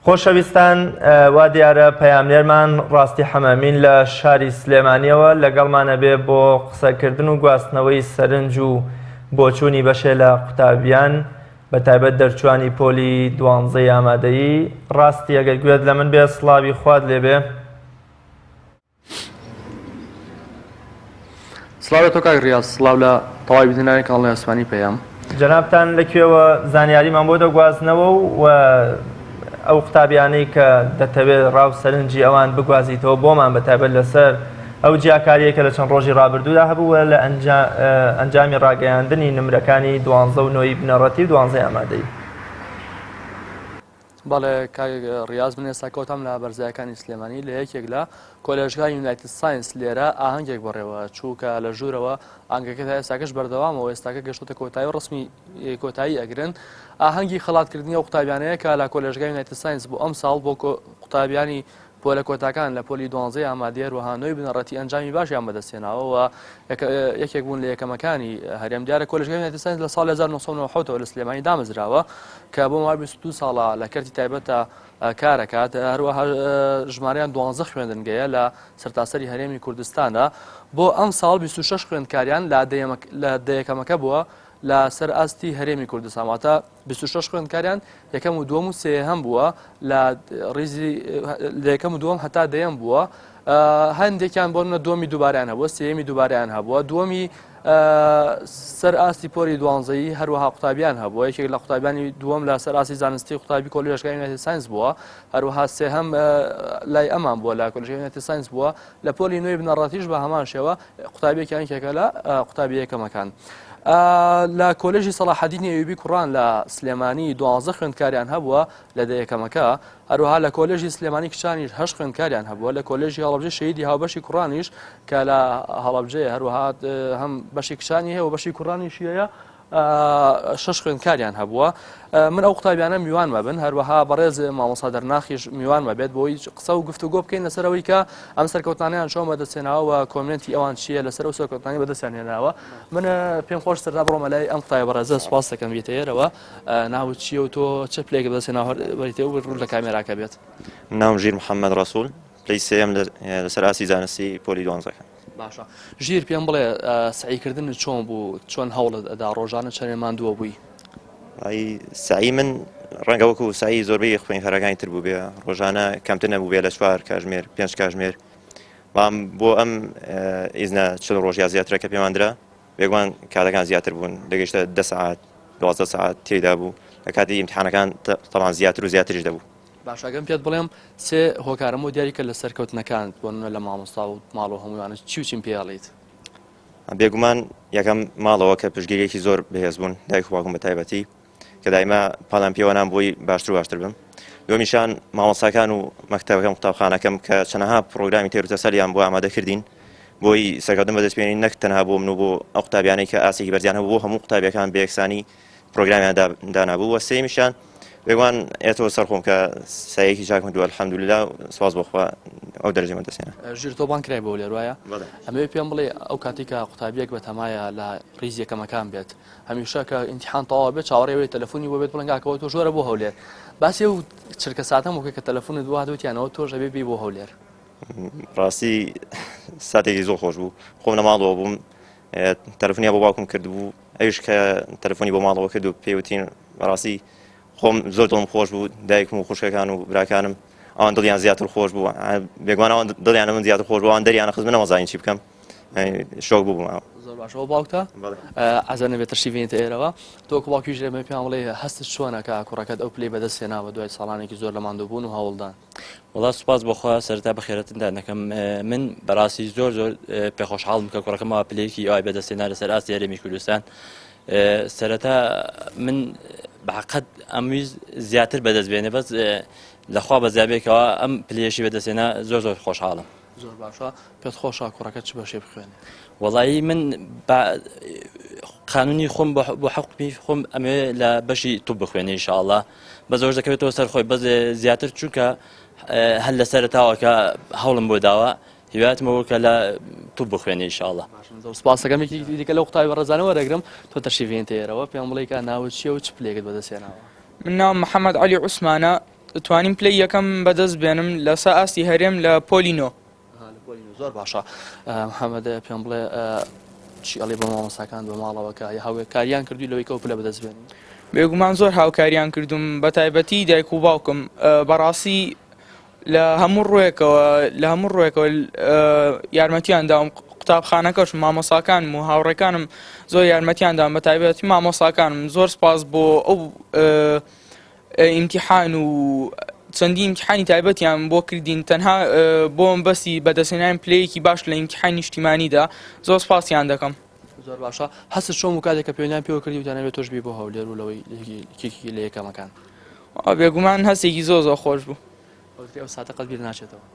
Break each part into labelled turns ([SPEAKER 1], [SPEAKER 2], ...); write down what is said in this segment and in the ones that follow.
[SPEAKER 1] خۆشەویستان وا دیارە پەیامنێرمان ڕاستی حەمەمین لە شاری سلێمانیەوە لەگەڵمانە بێ بۆ قسەکردن و گواستنەوەی سەرنج و بۆچوونی بەشێ لە قوتابیان بە تایبەت دەرچوانی پۆلی 12 ئامادەیی. ڕاستی ئەگەر گوێت لە من بێ سڵاوی خوات لێبێ.
[SPEAKER 2] سڵاو تۆ کاک ڕیاز، سڵاو لە تەواوی بینەرانی کاڵی ئەسمانی پێیام.
[SPEAKER 1] جەنابتان لەکوێوە زانیاریمان بۆ دەگوازنەوە و ئەو قوتابیانەی کە دەتەوێت ڕاو سەرنجی ئەوان بگوازیتەوە بۆمان بە تایبەت لەسەر ئەو جیاکاریە کە لە چەند ڕۆژی ڕابردوودا هەبووە لە ئەنجامی ڕاگەیاندنی نمرەکانی 12 و 9 بنەڕەتی و 12 ئامادەیی.
[SPEAKER 2] بەڵێ کاک ڕیاز، من ئێستا کەوتم لە بەرزایەکانی سلێمانی لە یەکێک لە کۆلێژگای یونایتد ساینس لێرە ئاهەنگێک بەڕێوە چووکە لە ژوورەوە ئاهەنگەکە تا ئێستاکەش بەردەوامەوە، ئێستاکە گەشتۆتە کۆتایی و ڕسمی کۆتایی ئەگرن. ئاهەنگی خەڵاتکردنی ئەو قوتابیانەیە کە لە کۆلێژگای یونایتد ساینس بۆ ئەم ساڵ بۆ قوتابیانی پۆلە کۆتاکان لە پۆلی 12 ئامادەیە وەها 9 بنەڕەتی ئەنجامی باشیان بەدەستێناوە و یەکێک بوون لە یەکەمەکانی هەرێم دیارە کۆلێژگای یونایتد ساینس لە ساڵ 1990 لە سلێمانی دامەزراوە کە بۆ ماوەی 22 ساڵە لە کەرتی تایبەتە کارەکات. هەروەها ژمارەیان 12 خوێندنگەیە لە سەرتاسەری هەرێمی کوردستانە. بۆ ئەم ساڵ 26 خوێندکاریان لە دەیەکەمەکە بووە لە سەر ئاستی هەرێمی کوردستان، واتە 26 خوێندکاریان یەکەم و دووەم و سێهەم بووە لە ڕیزی یەکەم و دووەم هەتا دەیەم بووە. هەندێکیان بۆ منە دووەمی دووبارەیان هەبووە، سێمی دووبارەیان هەبووە، دووەمی سەر ئاستی پۆلی 12 هەروەها قوتابیان هەبووە، یەکێک لە قوتابیانی دووەم لە سەر ئاستی زانستی قوتابی کۆلێژگای یونایتد ساینس بووە، هەروەها سێهەم لای ئەمان بووە لە کۆلێژگای یونایتد ساینس بووە. لە پۆلی 9 بنەڕەتیش بە هەمان شێوە قوتابیەکیان یەکێکە لە قوتابی یەکەمەکان. لە کۆلێژی سەلاحەدینی ئەیوبی کوڕان لە سلێمانی 12 خوێندکاریان هەبووە لە دەیەکەمەکە، هەروەها لە کۆلێژی سلێمانی کچانیش 8 خوێندکاریان هەبووە، لە کۆلێژی هەڵەبجە شەهیدی هاوبەشی کوڕانیش کە لە هەڵەبجەیە هەروەها هەم بەشی کچانی هەیە و بەشی کوڕانیشی هەیە 6 خوێندکاریان هەبووە. من ئەو قوتابیانە میوان مەبن، هەروەها بەڕێز مامۆستا دەرناخیش میوان مەبێت بۆی قسە و گفتوگۆ بکەین لەسەرەوەی کە ئەم سەرکەوتانیان چۆن بەدەستێناوە و کۆمنتی ئەوان چییە لەسەر ئەو سەرکەوتانی بەدەستیان هێناوە. من پێم خۆش سەردا بڕۆمە لای ئەم قوتابیە بەڕێزە، سوپاس دەکەم بێتە ئێرەوە. ناوت چییە و تۆ چه پلێک بەدەستێناوە و ڕوو لە کامێراکە بێت؟
[SPEAKER 3] ناوم ژیر محەممەد ڕەسوول، پلەی سێم لەسەر ئاسی زانستی پۆلی 12.
[SPEAKER 2] باشە ژیر، پێم بڵێ سعیکردن چۆن بوو، چۆن هەوڵت ئەدا ڕۆژانە چەندێ ماندووە بووی؟
[SPEAKER 3] سعی من ڕەنگە وەکو سعی زۆربەی خوێندکارەکانی تر بوو بێ، ڕۆژانە کەمتر نەبوو بێ لە 4 کاتژمێر 5 کاتژمێر. بۆ ئەم ئیزنە 40 ڕۆژ یا زیاترە کە پێماندرا بێگومان کاتەکان زیاتر بوون، دەگەیشتە 10 ساعت 12 ساعت تێدا بوو، لە کاتی ئیمتحانەکان تەمان زیاتر و زیاتریش دەبوو.
[SPEAKER 2] باشەگەم پێت بڵێم سێ هۆکارم و دیاریکە لە سەرکەوتنەکانت بۆ لە مامۆستا و ماڵ و هەموویانە چیم پێڵیت؟
[SPEAKER 3] بێگومان یەکەم ماڵەوە کە پشتگیریەکی زۆر بەهێز بوون، دایک خواگوم بە تایبەتی کە دایما پاڵام پێوەنام بۆی باشتر و باشتر بم. دومیشان مامۆستاکان و مەکتەبەکەم قوتابخانەکەم کە چەندەها پرۆگرامی تێروتەسەلیان بۆ ئامادەکردین بۆی سەرکەوتن بەدەستپێنین، نەک تەنها بۆ من و بۆ ئەو قوتابیانەی کە ئاسێکی بەرزیان هەبوو، بۆ هەموو قوتابیەکان بە یەکسانی پرۆگرامیان دانابوو. وە سێمیشان بێگومان ئێتەوە سەرخۆم کە سایەکی چاکم دووە الحەمدوللا، سواز بۆخوا ئەو دەرەجەمە دەستێنە.
[SPEAKER 2] ژیر تۆ بانکرای بۆ لێر وایە؟ ئەمەوێ پێم بڵێ ئەو کاتی کە قوتابیەک بە تەمایە لە ڕیز یەکەمەکان بێت، هەمیشە کە ئیمتیحان تەواو بێت چاوەڕێ تەلەفۆنی بۆ بێت بڵنگاکەوە تۆ ژۆرە بۆ هەولێر، باسی ئەو چرکە ساتەم وەکە کە تەلەفۆنت بۆ هاتووتیانەوە تۆش ئەبێ بێ بۆ هەولێر.
[SPEAKER 3] ڕاستی ساتێکی زۆر خۆش بوو، خۆم لە ماڵەوە بووم، تەلەفۆنیا بۆ باوکم کردبوو، ئەویش کە تەلەفۆنی بۆ ماڵەوە کرد و پێوتین ڕاستی خۆم زۆر دڵم خۆش بوو، دایکم و خوشکەکان و براکانم ئەوان دڵیان زیاتر خۆش بوو، بێگومان ئەوان دڵیانە من زیاتر خۆش بوو، ئەوان دەریانە خست من نەمەزانین چی بکەم، شۆک بووم.
[SPEAKER 2] زۆر باشەوە باوکتە ئازار نەبێت تەشریفێنێتە ئێرەوە. تۆ باوکیش لێمە پێیان بڵێ هەستت چۆنە کە کوڕەکەت ئەو پلەی بەدەستێناوە دوای ساڵانێکی زۆر لە ماندوو بوون و هەوڵدان؟
[SPEAKER 4] وڵا سوپاس بۆخوا سەرتا بەخێرەتندا نەکەم. من بەڕاستی زۆر پێخۆشحاڵم کە کوڕەکەمەوە پلەیەکی ئەوای بەدەستێنا لەسەر ئاستی هەرێمی کوردستان. سەرەتا من بەحقەت ئەمویست زیاتر بەدەست بێنێ، بەس لەخوا بەزیابێکەوە ئەم پلێشی بەدەستێنە زۆر خۆشحاڵم.
[SPEAKER 2] زۆر باشە. پێت خۆشە کوڕەکەت چ بەشێ بخوێنێ؟
[SPEAKER 4] وەڵایی من قانونی خۆم بۆ حەقمی خۆم ئەمێ لە بەشی توپ بخوێنێ ئینشاءڵڵا، بە زۆر دەکەوێتەوە سەر خۆی بەس زیاتر چونکە هەل لە سەرەتاوە کە هەوڵم بۆ داوە هیواتمەوە کە لە توپ بخوێنێ ئینشاءڵڵا.
[SPEAKER 2] سپاس دەکەم. یەکێکی دیکە لەو قوتابی بەڕێزانە وەرەگرم، تۆ تەشریفێنێتە ئێرەوە، پێم بڵێ کە ناوت چییە و چ پلێکت بەدەستێناوە؟
[SPEAKER 5] من ناوم محەممەد عەلی عوسمانە، توانیم پلی یەکەم بەدەست بێنم لەسەر ئاستی هەرێم لە پۆلینۆ.
[SPEAKER 2] زۆر باشە محەممەد پێم بڵێ چی ئەڵێ بە مامۆستاکان بە ماڵەوەکە هاوکاریان کردووی لەوەی کەوت لە بەدەست بێنین؟
[SPEAKER 5] بێگومان زۆر هاوکاریان کردوم بە تایبەتی دایک و باوکم بەڕاستی لە هەموو ڕۆیەکەوە یارمەتیان داوم قوتابخانەکەش مامۆساکانم و هاوڕێکانم زۆر یارمەتیان داوم بە تایبەتی مامۆساکانم زۆر سپاس بۆ ئەو ئیمتیحان و چەندی ئیمتیحانی تایبەتیان بۆ کردین تەنها بۆم بەسی بەدەستهێنانی پلەیەکی باش لە ئیمتیحانی نیشتیمانیدا زۆر سپاسیان دەکەم.
[SPEAKER 2] زۆر باشە هەست چۆم و کاتێک کە پێیان پێوە کردی وتانەوێت تۆش بێ بۆ هەولێر و لەوەی کێکی لە یەکەمەکان
[SPEAKER 5] بێگومان هەستێکی زۆر خۆش بوو.
[SPEAKER 2] ئەو ساتە قەت بیر ناچێتەوە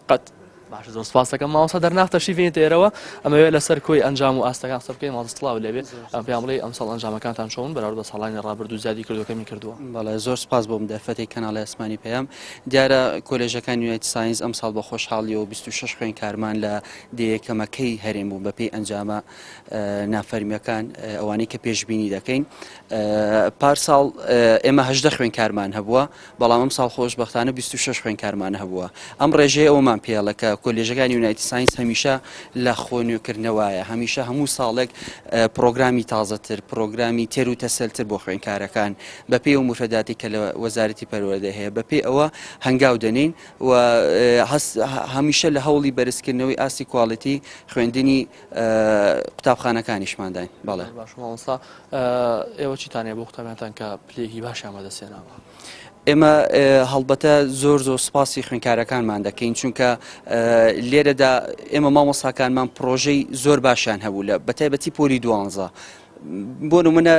[SPEAKER 5] قەت.
[SPEAKER 2] باش زۆر سپاس دەکەم ماوەسا دەرناختەشی بێنێتە ئێرەوە ئەمەوێت لەسەر کۆی ئەنجام و ئاستەکان قسە بکەین مازستڵاو لێبێت ئەم پێیان بڵێ ئەمساڵ ئەنجامەکانتان چۆن بەراورد بە ساڵانی ڕابردوو زیادی کردوەکەمی کردووە.
[SPEAKER 6] بەڵێ زۆر سپاس بۆم دەرفەتی کەناڵی ئەسمانی پێیام دیارە کۆلێژەکان یونایتد ساینس ئەمساڵ بە خۆشحاڵیەوە 26 خوێندکارمان لە دیەکەمەکەی هەرێم بوو بەپێی ئەنجامە نافەرمیەکان ئەوانەی کە پێشبینی دەکەین. پارساڵ ئێمە 18 خوێندکارمان هەبووە بەڵام ئەم ساڵ خۆشبەختانە 26 خوێندکارمان هەبووە. ئەم ڕێژەیە ئەومان پێڵە کە کۆلێژەکانی یونایتد ساینس هەمیشە لە خۆنیوکردنەوەیە هەمیشە هەموو ساڵێک پرۆگرامی تازەتر پرۆگرامی تێر و تەسەلتر بۆ خوێندکارەکان بەپێی و مفرداتی کە لە وەزارەتی پەروەردە هەیە بەپێی ئەوە هەنگاو دەنین و هەمیشە لە هەوڵی بەرزکردنەوەی ئاستی کواڵیتی خوێندنی قوتابخانەکانیشمانداین. بەڵێ
[SPEAKER 2] باشماوەستا ئێوە چیتانەیە بۆ قوتابیانتان کە پلەیەکی باشیان بەدەستێناوە؟
[SPEAKER 6] ئێمە هەڵبەتە زۆر سوپاسی خوێندکارەکانمان دەکەین چونکە لێرەدا ئێمە مامۆستاکانمان پرۆژەی زۆر باشیان هەبوو لە بەتایبەتی پۆلی 12 بۆ نمونە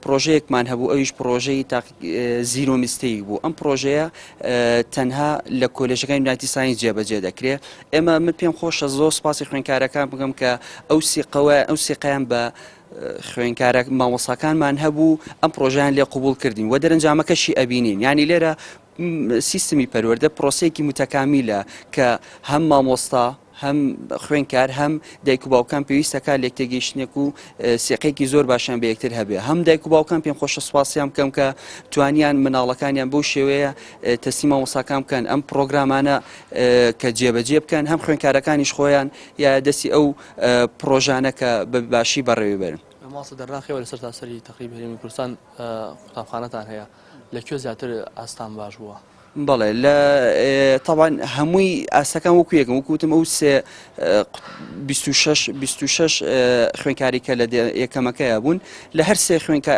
[SPEAKER 6] پرۆژەیەکمان هەبوو ئەویش پرۆژەی زیرۆ میستەیک بوو. ئەم پرۆژەیە تەنها لە کۆلێژەکانی یونایتد ساینس جێبەجێ دەکرێت. ئێمە من پێم خۆشە زۆر سپاسی خوێندکارەکان بگەم کە ئەو سیقەیان بە خوێندکارە مامۆستاکانمان هەبوو ئەم پرۆژیان لێ قوبوڵ کردین و دەرەنجامەکەشی ئەبینین. یعنی لێرە سیستمی پەروەردە پرۆسەیەکی متەکامیلە کە هەم مامۆستا هەم خوێندکار هەم دایک و باوکان پێویستەکە لە یەکتێگەیشتنێک و سیقەیەکی زۆر باشیان بە یەکتر هەبێ. هەم دایک و باوکان پێم خۆشە سوپاسیان بکەم کە توانیان مناڵەکانیان بەو شێوەیە تەسلیم مامۆستاکان بکەن ئەم پرۆگرامانە کە جێبەجێ بکەن هەم خوێندکارەکانیش خۆیان یا دەستی ئەو پرۆژانە کە بە باشی بەڕێوە بەرن.
[SPEAKER 2] ماسە دەرناخەوە لەسەر تاسەری تقریبا هەرێمی کوردستان قوتابخانەتان هەیە لەکوێ زیاتر ئاستان باش بووە؟
[SPEAKER 6] بەڵێ لە تاوان هەمووی ئاسەکان وەکو یەکم وەکوتم ئەو 26 خوێندکاری کە لە یەکەمەکەیە بوون لە هەر سێ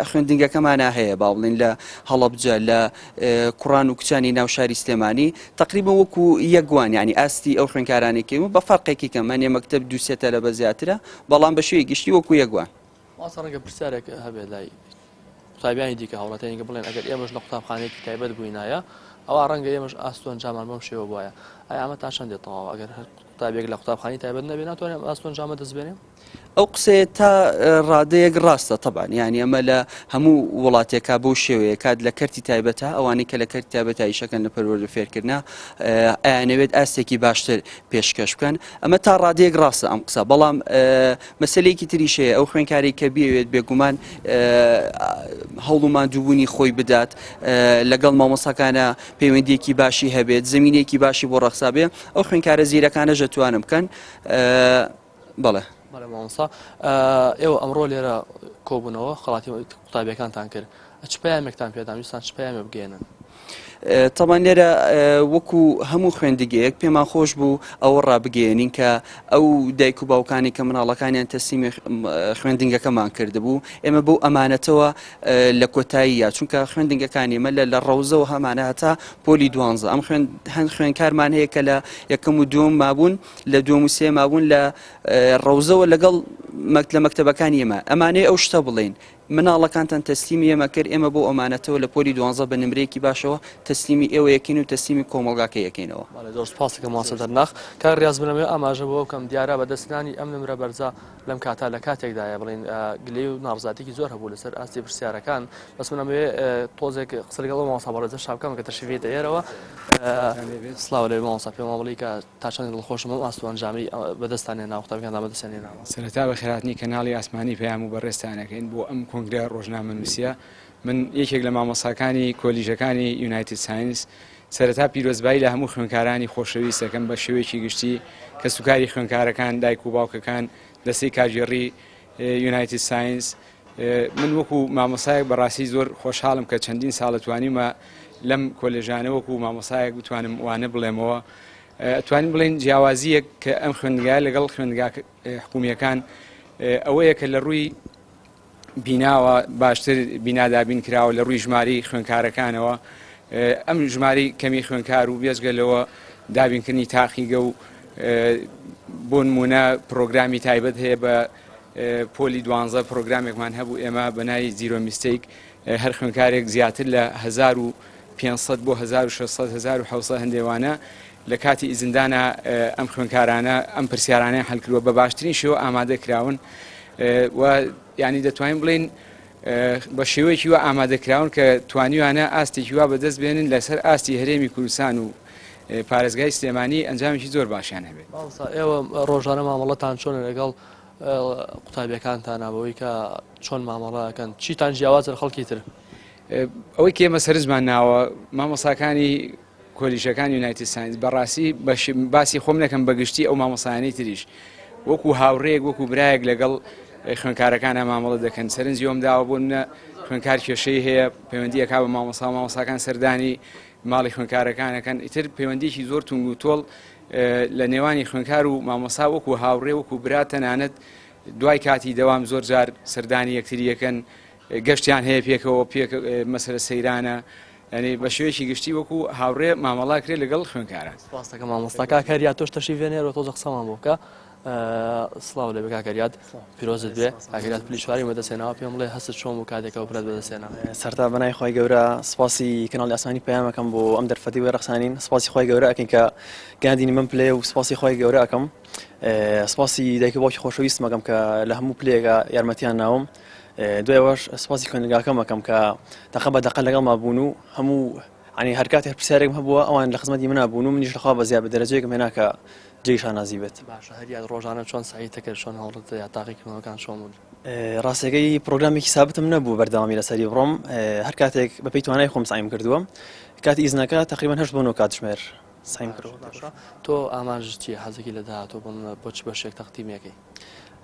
[SPEAKER 6] خوێندنگەکەمانە هەیە با بڵین لە هەڵەبجە لە کوڕان و کچانی ناو شاری سلێمانی تقریبا وەکو یەکوان ینی ئاستی ئەو خوێندکارانێکی بە فەرقێکی کەمانێ مەکتەب دووسێتە لە بە زیاترە بەڵام بە شێوەی گشتی وەکو یەکوان.
[SPEAKER 2] ماسە ڕەنگە پرسیارێک هەبێت لای قوتابیانی دیکە هەوڵەتێنگە بڵێن ئەگەر ئێمەش لە قوتابخانەیەکی تایبەت بووینایە ئەوە ڕەنگە ئێمەش ئاستۆن جامان بەم شێوە بواە ئایا ئەمە تا چەندێت تەواو ئەگەر قوتابێک لە قوتابخانەی تایبەت نەبێت ناتوانێت ئاستۆن جامە دەست بێنێ؟
[SPEAKER 6] ئەو قسەیە تا ڕادەیەک ڕاستە طبعا ینی ئەمە لە هەموو وڵاتێکا بەو شێوەیە کات لە کەرتی تایبەتە ئەوانەی کە لە کەرتی تایبەتایی شەکەن لە پەروەردە فێرکردنا ئەیانەوێت ئاستێکی باشتر پێشکەش بکەن ئەمە تا ڕادەیەک ڕاستە ئەم قسە بەڵام مەسلەیەکی تریشەیە ئەو خوێندکاری کە بێوێت بێگومان هەوڵومان دووبوونی خۆی بدات لەگەڵ مامۆستاکانە پەیوەندیەکی باشی هەبێت زمینێکی باشی بۆ ڕەخسابێ ئەو خوێندکارە زیرەکانە ژەتوانم بکەن. بەڵێ
[SPEAKER 2] مامۆستا ئێوە ئەمڕۆ لێرە کۆبوونەوە خەڵاتی قوتابیەکانتان کرد چ پەیامێکتان پێدام ویستان چ پەیامێ بگێنن؟
[SPEAKER 6] تەمان لێرە وەکو هەموو خوێندگەیەک پێمان خۆش بوو ئەوە ڕابگەێنین کە ئەو دایک و باوکانی کە مناڵەکانیان تەسلیمی خوێندنگەکەمان کردبوو ئێمە بەو ئەمانەتەوە لە کۆتاییە چونکە خوێندنگەکانی ئێمە لە ڕەوزەوە هەمانە هەتا پۆلی 12 ئەم هەند خوێندکارمان هەیە کە لە یەکەم و دووەم مابوون لە دووەم و سێ مابوون لە ڕەوزەوە لەگەڵ لە مەکتەبەکانی ئێمە ئەمانەیە ئەو شتە بڵین مناڵەکانتان تەسلیمی ئێمە کرد ئێمە بۆ ئەمانەتەوە لە پۆلی 12 بە نمرەیەکی باشەوە تەسلیمی ئێوە یەکەین و تەسلیمی کۆمەڵگاکە یەکەینەوە.
[SPEAKER 2] زۆر سپاسەکە ماسە دەرناخ کار ڕاز بنەوەی ئاماژە بۆ بکەم دیارە بەدەستانی ئەم نمرە بەرزە لەم کاتا لە کاتێکدایە بڵین گلەی و ناڕزاتێکی زۆر هەبوو لەسەر ئاستی پرسیارەکان بەس منەوێ تۆزێک قسە لەگەڵ مامۆستا بەڕێزە شابکەم کە تەشریفێتە ئێرەوە سڵاو لەوێ مامۆستا پێم بڵی کە تا چەند دڵخۆشم ئەم ئاستوان جامی بەدەستانێ ناو قوتابیەکاندا بەدەستێنێنەوە.
[SPEAKER 7] سەرەتا بە خێراتنی کەناڵی ئاسمانی پەیام و بەڕێستانەکەین بۆ ئەم کۆنگرە ڕۆژنامەنووسیە من یەکێک لە مامۆساکانی کۆلیژەکانی یونایتد ساینس سەرەتا پیرۆزبایی لە هەموو خوێندکارانی خۆشەویستەکەم بە شێوەیەکی گشتی کە سوکاری خوێندکارەکان دایک و باوکەکان دەستەی کاژێڕی یونایتد ساینس من وەکو مامۆسایەک بەڕاستی زۆر خۆشحاڵم کە چەندین ساڵە توانیمە لەم کۆلێژانە وەکو مامۆسایەک بتوانم وانە بڵێمەوە ئەتوانین بڵێن جیاوازیەک کە ئەم خوێندنگایە لەگەڵ خوێندنگا حکومیەکان ئەوەیە کە لە ڕووی بیناوە باشتر بینادابین کراوە لە ڕووی ژماری خوێندکارەکانەوە ئەم ژماری کەمی خوێندکار و بێزگە لەوە دابینکردنی تاقیگە و بۆ نمونە پرۆگرامی تایبەت هەیە بە پۆلی 12 پرۆگرامێکمان هەبوو ئێمە بەناوی زیرۆ میستیک هەر خوێندکارێک زیاتر لە 1500 بۆ 1600 1700 هەندێوانە لە کاتی ئیزندانە ئەم خوێندکارانە ئەم پرسیارانەیە هەڵکردووە بە باشترین شێوە ئامادە کراون و یعنی دەتوانین بڵین بە شێوەیەکی وە ئامادەکراون کە توانیوانە ئاستێکی وا بەدەست بێنن لەسەر ئاستی هەرێمی کوردستان و پارێزگای سلێمانی ئەنجامێکی زۆر باشیان هەبێت.
[SPEAKER 2] ئێوە ڕۆژانە مامەڵەتان چۆن لەگەڵ قوتابیەکانتانە بەوەی کە چۆن مامەڵەکەن چیتان جیاواز لە خەڵکی تر؟
[SPEAKER 7] ئەوەی کە ئێمە سەرنجمان ناوە مامۆساکانی کۆلیژەکان یونایتد ساینس بەڕاستی باسی خۆم نەکەم بەگشتی ئەو مامۆسایانەی تریش وەکو هاوڕێک وەکو برایەک لەگەڵ خوێندکارەکانە مامەڵە دەکەن سەرنجیۆم داوە بۆ منە خوێندکار کێشەی هەیە پەیوەندیەکا بە مامۆساکان سەردانی ماڵی خوێندکارەکانەکەن ئیتر پەیوەندیەکی زۆر تونگ و تۆڵ لە نێوانی خوێندکار و مامۆسا وەکو هاوڕێ وەکو برا تەنانەت دوای کاتی دەوام زۆر جار سەردانی یەکتریەکەن گەشتیان هەیە پێکەوە مەسەلە سەیرانە ینی بە شێوەیەکی گشتی وەکو هاوڕێ مامەڵا کرێ لەگەڵ خوێندکاران.
[SPEAKER 2] سپاسەکەم مامۆستا کاکەریاد تۆش تەشریف هێنێرەوە تۆزە قسەمان بۆ بکە. سڵاو لێ کاکەریاد پیرۆزت بێ کاکەریاد پلیشواری بەدەستێنەوە پێم بڵێ هەست چۆن بوو کاتێکەوە برات بەدەستێنا.
[SPEAKER 8] سەرتا بەنای خۆی گەورە سپاسی کەناڵی ئاسمانی پەیامەکەم بۆ ئەم دەرفەتی وێ ڕەخسانین سپاسی خۆی گەورە ئەکەین کە گاندینی من پلێ و سپاسی خۆی گەورە ئەەکەم سپاسی دایک و باوکی خۆشەویستمەکەم کە لە هەموو پلێگە یارمەتیان ناوم دوایەوەش سپاسی خوێندنگاکەم ئەەکەم کە تەقە بەدەقە لەگەڵ مابوون و هەموو عنی هەر کاتێک پرسیارێکم هەبووە ئەوان لە خزمەتی من نبوون و منیش لەخوا بە زیاد بە دەرەجەیەکم هێنا کە جێیشان نازی بێت.
[SPEAKER 2] باشە هەریاد ڕۆژانە چۆن سعیتە کرد چۆن هەوڵت یا تاقیکردنەوەکان چۆن بوون؟
[SPEAKER 8] ڕاستەکەی پرۆگرامێکی سابتم نەبوو بەردەوامی لەسەری بڕۆم هەر کاتێک بە پێی توانای خۆم سعیم کردووە کاتی ئیزنەکە تقریبا 8 بۆ 9 کاتژمێر سعیم کردووە.
[SPEAKER 2] تۆ ئاماژت چییە حەزێکی لە داهاتوو بۆ بۆ چ بەشێک تەقدیمەکەی؟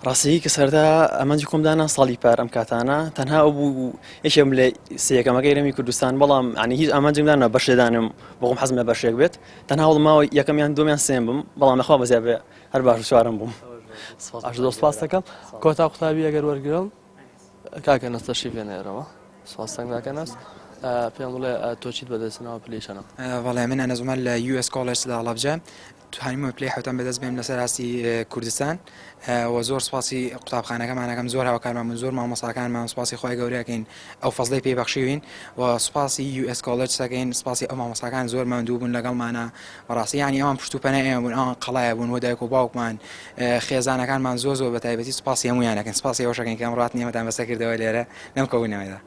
[SPEAKER 8] ڕاستەیی کە سەردا ئەمەنجی کۆمدانا ساڵی پار ئەم کاتانە تەنها ئەو بوو یەکێم لە سەیەکەمەکەی رەمی کوردستان بەڵام عنی هیچ ئامانجمدانە بەشێدانم بۆم حەزم لە بەشێک بێت تەنها وڵماوە یەکەمیان دومیان سێم بم بەڵام لەخوا بەزیاد بێ هەر باش چوارم بووم.
[SPEAKER 2] سپاس دەکەم کۆتا قوتابی ئەگەر وەرگرم کاکە نەس تەشریف هێنێرەوە سپاس کاکە نەس پێم بڵێ تۆ چیت بەدەستنەوە پلیشەنە؟
[SPEAKER 9] وەڵێ من ئەنەزومەن لە US College لە هەڵەبجە توانیمە پلەی حوتەم بەدەست بێم لەسەر هاستی کوردستان و زۆر سپاسی قوتابخانەکەمانەکەم زۆر هاوکارمان زۆر مامۆساکانمان سپاسی خۆی گەورەکەین ئەو فەزلەی پێبەخشیوین و سپاسی US College سەکەین سپاسی ئەو مامۆساکان زۆر مەندوو بوون لەگەڵمانە بەڕاستی یانی ئەوان پشتوپەنە ئێمە بوون ئەوان قەڵایە بوون و دایک و باوکمان خێزانەکانمان زۆر زۆر بە تایبەتی سپاسی هەموویانەکەن سپاسی ئەوشەکەین کە ئەم ڕات نیمەتان بەسەر کردەوە لێرە لەم کەوتنەوەیدا.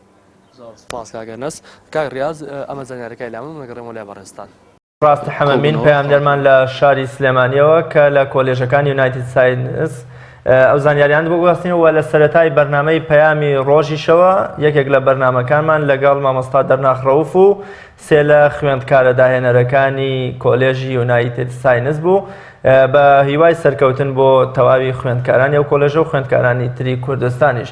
[SPEAKER 2] سپاس کاکە نەس کاک ڕیاز ئەمە زانیاریەکەی لا من نەگەڕێمەوە لای بەڕێستان.
[SPEAKER 1] ڕاستی حەمەمین پەیامدەرمان لە شاری سلێمانیەوە کە لە کۆلێژەکانی یونایتد ساینس ئەو زانیاریان بۆ گواستنەوە لە سەرەتای بەرنامەی پەیامی ڕۆژیشەوە یەکێک لە بەرنامەکانمان لەگەڵ مامۆستا دەرناخڕەوف و سێ لە خوێندکارە داهێنەرەکانی کۆلێژی یونایتد ساینس بوو بە هیوای سەرکەوتن بۆ تەواوی خوێندکارانی ئەو کۆلێژە و خوێندکارانی تری کوردستانیش.